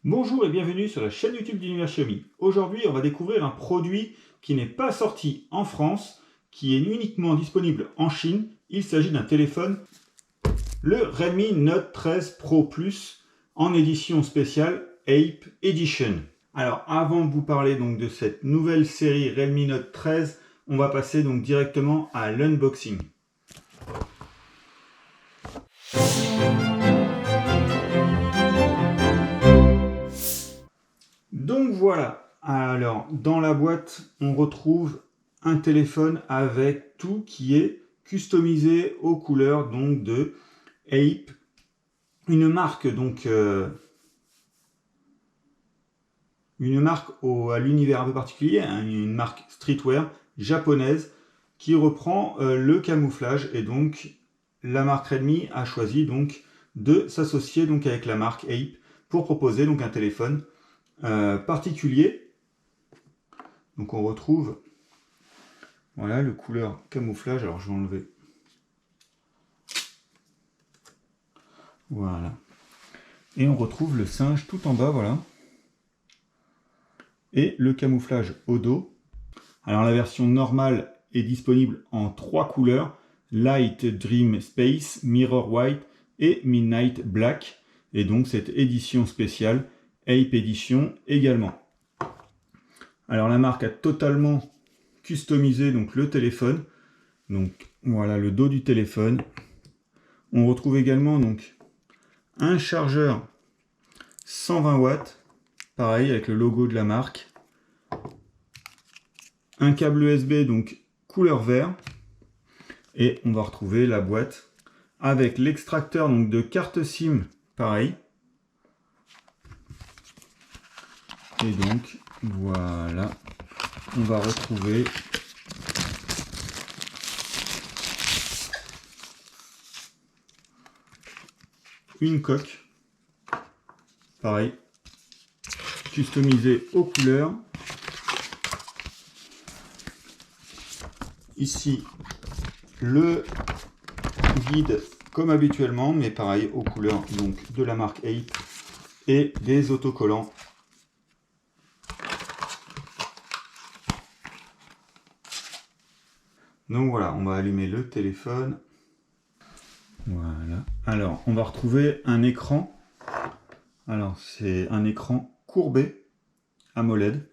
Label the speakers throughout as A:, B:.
A: Bonjour et bienvenue sur la chaîne YouTube d'Univers Xiaomi. Aujourd'hui, on va découvrir un produit qui n'est pas sorti en France, qui est uniquement disponible en Chine. Il s'agit d'un téléphone, le Redmi Note 13 Pro Plus, en édition spéciale Ape Edition. Alors, avant de vous parler donc de cette nouvelle série Redmi Note 13, on va passer donc directement à l'unboxing. Donc voilà, alors dans la boîte, on retrouve un téléphone avec tout qui est customisé aux couleurs donc de Ape, une marque donc à l'univers un peu particulier, hein, une marque streetwear japonaise qui reprend le camouflage, et donc la marque Redmi a choisi donc de s'associer donc avec la marque Ape pour proposer donc un téléphone particulier. Donc on retrouve voilà le couleur camouflage. Alors je vais enlever, voilà, et on retrouve le singe tout en bas, voilà, et le camouflage au dos. Alors la version normale est disponible en 3 couleurs: Light Dream Space, Mirror White et Midnight Black, et donc cette édition spéciale Ape Edition également. Alors la marque a totalement customisé donc le téléphone. Donc voilà le dos du téléphone. On retrouve également donc un chargeur 120 watts, pareil avec le logo de la marque. Un câble USB donc couleur vert, et on va retrouver la boîte avec l'extracteur donc de carte SIM, pareil. Et donc voilà, on va retrouver une coque, pareil, customisée aux couleurs. Ici le vide comme habituellement, mais pareil aux couleurs donc de la marque Ape, et des autocollants. Donc voilà, on va allumer le téléphone. Voilà. Alors, on va retrouver un écran. Alors, c'est un écran courbé AMOLED.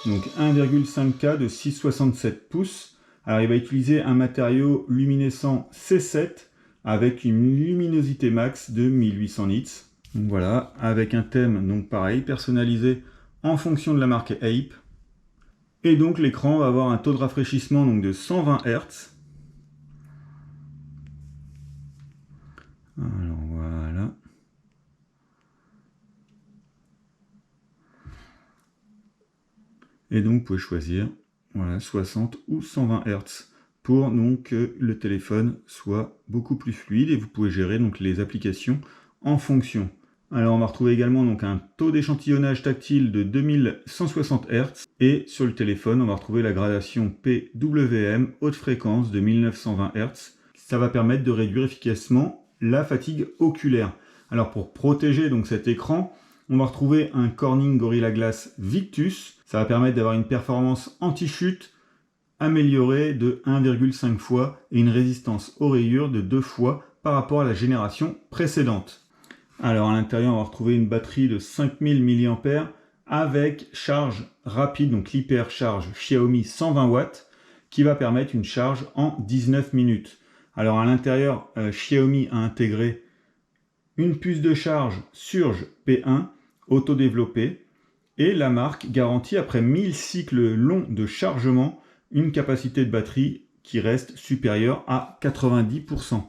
A: Donc 1,5K de 6,67 pouces. Alors, il va utiliser un matériau luminescent C7 avec une luminosité max de 1800 nits. Donc voilà, avec un thème donc pareil, personnalisé en fonction de la marque Ape. Et donc l'écran va avoir un taux de rafraîchissement donc de 120 Hz. Alors voilà. Et donc vous pouvez choisir voilà, 60 ou 120 Hz pour donc que le téléphone soit beaucoup plus fluide, et vous pouvez gérer donc les applications en fonction. Alors on va retrouver également donc un taux d'échantillonnage tactile de 2160 Hz, et sur le téléphone on va retrouver la gradation PWM haute fréquence de 1920 Hz. Ça va permettre de réduire efficacement la fatigue oculaire. Alors pour protéger donc cet écran, on va retrouver un Corning Gorilla Glass Victus. Ça va permettre d'avoir une performance anti-chute améliorée de 1,5 fois et une résistance aux rayures de 2 fois par rapport à la génération précédente. Alors à l'intérieur, on va retrouver une batterie de 5000 mAh avec charge rapide, donc l'hypercharge Xiaomi 120 watts, qui va permettre une charge en 19 minutes. Alors à l'intérieur, Xiaomi a intégré une puce de charge Surge P1 auto-développée, et la marque garantit après 1000 cycles longs de chargement une capacité de batterie qui reste supérieure à 90%.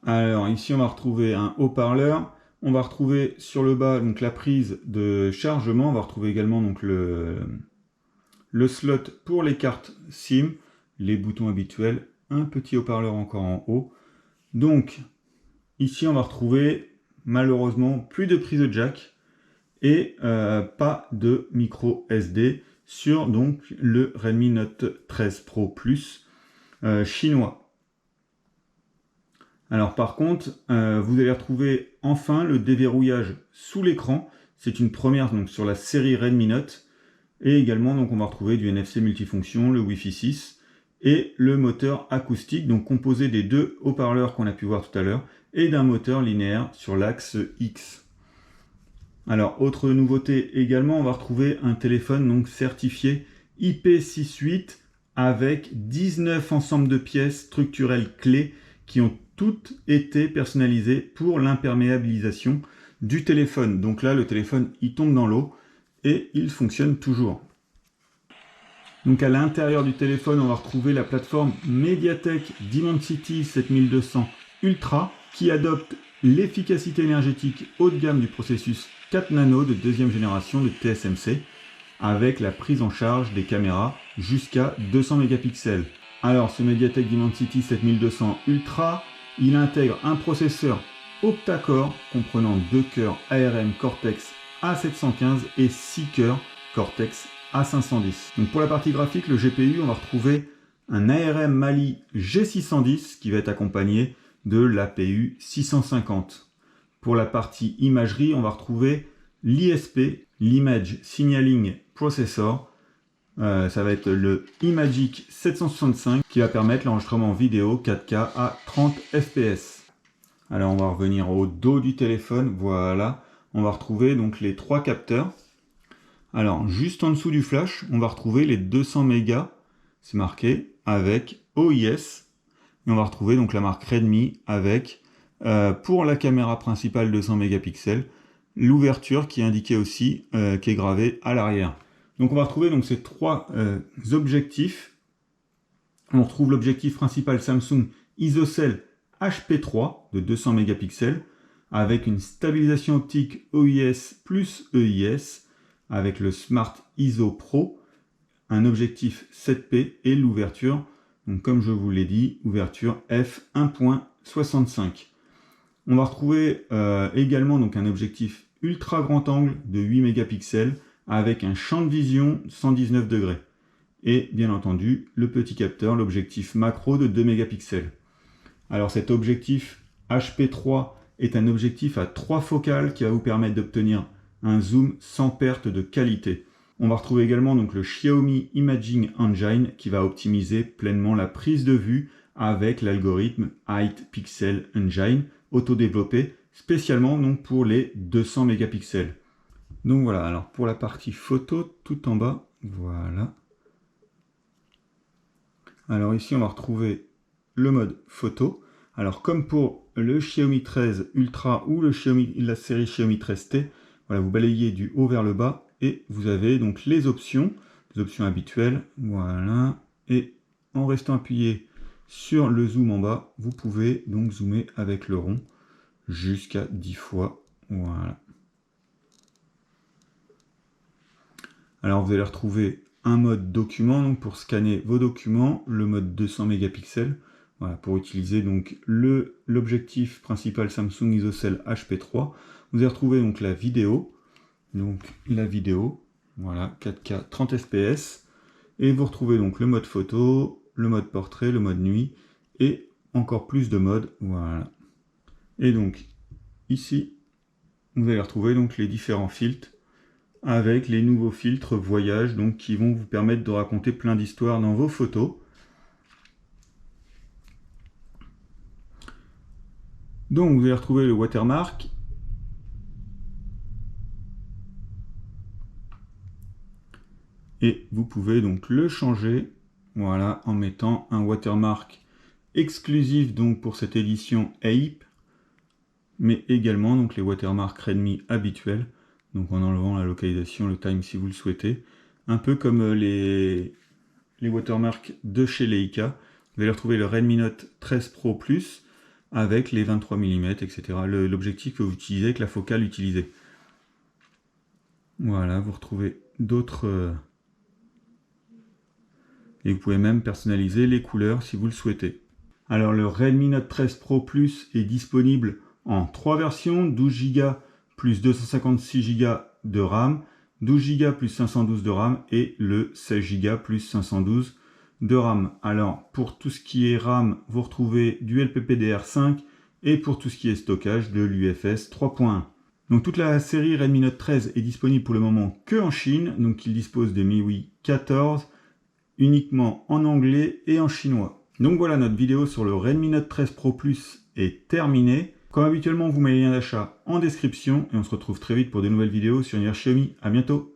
A: Alors ici on va retrouver un haut-parleur, on va retrouver sur le bas donc la prise de chargement, on va retrouver également donc le slot pour les cartes SIM, les boutons habituels, un petit haut-parleur encore en haut. Donc ici on va retrouver malheureusement plus de prise de jack et pas de micro SD sur donc le Redmi Note 13 Pro Plus chinois. Alors par contre, vous allez retrouver enfin le déverrouillage sous l'écran. C'est une première donc sur la série Redmi Note. Et également, donc, on va retrouver du NFC multifonction, le Wi-Fi 6 et le moteur acoustique, donc composé des deux haut-parleurs qu'on a pu voir tout à l'heure et d'un moteur linéaire sur l'axe X. Alors, autre nouveauté également, on va retrouver un téléphone donc certifié IP68 avec 19 ensembles de pièces structurelles clés qui ont toutes été personnalisées pour l'imperméabilisation du téléphone. Donc là, le téléphone, il tombe dans l'eau et il fonctionne toujours. Donc à l'intérieur du téléphone, on va retrouver la plateforme MediaTek Dimensity 7200 Ultra qui adopte l'efficacité énergétique haut de gamme du processus 4 nano de deuxième génération de TSMC avec la prise en charge des caméras jusqu'à 200 mégapixels. Alors ce MediaTek Dimensity 7200 Ultra, il intègre un processeur octa-core comprenant 2 cœurs ARM Cortex A715 et 6 cœurs Cortex A510. Donc pour la partie graphique, le GPU, on va retrouver un ARM Mali G610 qui va être accompagné de l'APU 650. Pour la partie imagerie, on va retrouver l'ISP, l'Image Signaling Processor. Ça va être le Imagic 765 qui va permettre l'enregistrement vidéo 4K à 30 fps. Alors on va revenir au dos du téléphone, voilà. On va retrouver donc les 3 capteurs. Alors juste en dessous du flash, on va retrouver les 200 mégas, c'est marqué avec OIS. Et on va retrouver donc la marque Redmi avec, pour la caméra principale 200 mégapixels, l'ouverture qui est indiquée aussi, qui est gravée à l'arrière. Donc on va retrouver donc ces 3 objectifs. On retrouve l'objectif principal Samsung ISOCELL HP3 de 200 mégapixels avec une stabilisation optique OIS plus EIS avec le Smart ISO Pro, un objectif 7P et l'ouverture, donc comme je vous l'ai dit, ouverture f1.65. On va retrouver également donc un objectif ultra grand angle de 8 mégapixels avec un champ de vision 119 degrés. Et bien entendu, le petit capteur, l'objectif macro de 2 mégapixels. Alors cet objectif HP3 est un objectif à 3 focales qui va vous permettre d'obtenir un zoom sans perte de qualité. On va retrouver également donc le Xiaomi Imaging Engine qui va optimiser pleinement la prise de vue avec l'algorithme Height Pixel Engine auto-développé spécialement donc pour les 200 mégapixels. Donc voilà, alors pour la partie photo tout en bas, voilà. Alors ici on va retrouver le mode photo. Alors comme pour le Xiaomi 13 Ultra ou la série Xiaomi 13T, voilà, vous balayez du haut vers le bas et vous avez donc les options habituelles, voilà, et en restant appuyé sur le zoom en bas, vous pouvez donc zoomer avec le rond jusqu'à 10 fois, voilà. Alors vous allez retrouver un mode document donc pour scanner vos documents, le mode 200 mégapixels, voilà, pour utiliser donc l'objectif principal Samsung ISOCELL HP3. Vous allez retrouver donc la vidéo, voilà, 4K 30 fps, et vous retrouvez donc le mode photo, le mode portrait, le mode nuit, et encore plus de modes, voilà. Et donc, ici, vous allez retrouver donc les différents filtres, avec les nouveaux filtres voyage, donc qui vont vous permettre de raconter plein d'histoires dans vos photos. Donc vous allez retrouver le watermark. Et vous pouvez donc le changer, voilà, en mettant un watermark exclusif donc pour cette édition Ape, mais également donc les watermarks Redmi habituels, donc en enlevant la localisation, le time si vous le souhaitez, un peu comme les watermarks de chez Leica. Vous allez retrouver le Redmi Note 13 Pro Plus avec les 23 mm, etc. L'objectif que vous utilisez avec la focale utilisée. Voilà, vous retrouvez d'autres... et vous pouvez même personnaliser les couleurs si vous le souhaitez. Alors le Redmi Note 13 Pro Plus est disponible en 3 versions, 12 Go plus 256 Go de RAM, 12 Go plus 512 de RAM et le 16 Go plus 512 de RAM. Alors pour tout ce qui est RAM, vous retrouvez du LPPDR5 et pour tout ce qui est stockage de l'UFS 3.1. Donc toute la série Redmi Note 13 est disponible pour le moment que en Chine, donc il dispose des MIUI 14 uniquement en anglais et en chinois. Donc voilà, notre vidéo sur le Redmi Note 13 Pro Plus est terminée. Comme habituellement, on vous met les liens d'achat en description et on se retrouve très vite pour de nouvelles vidéos sur Univers Xiaomi. À bientôt!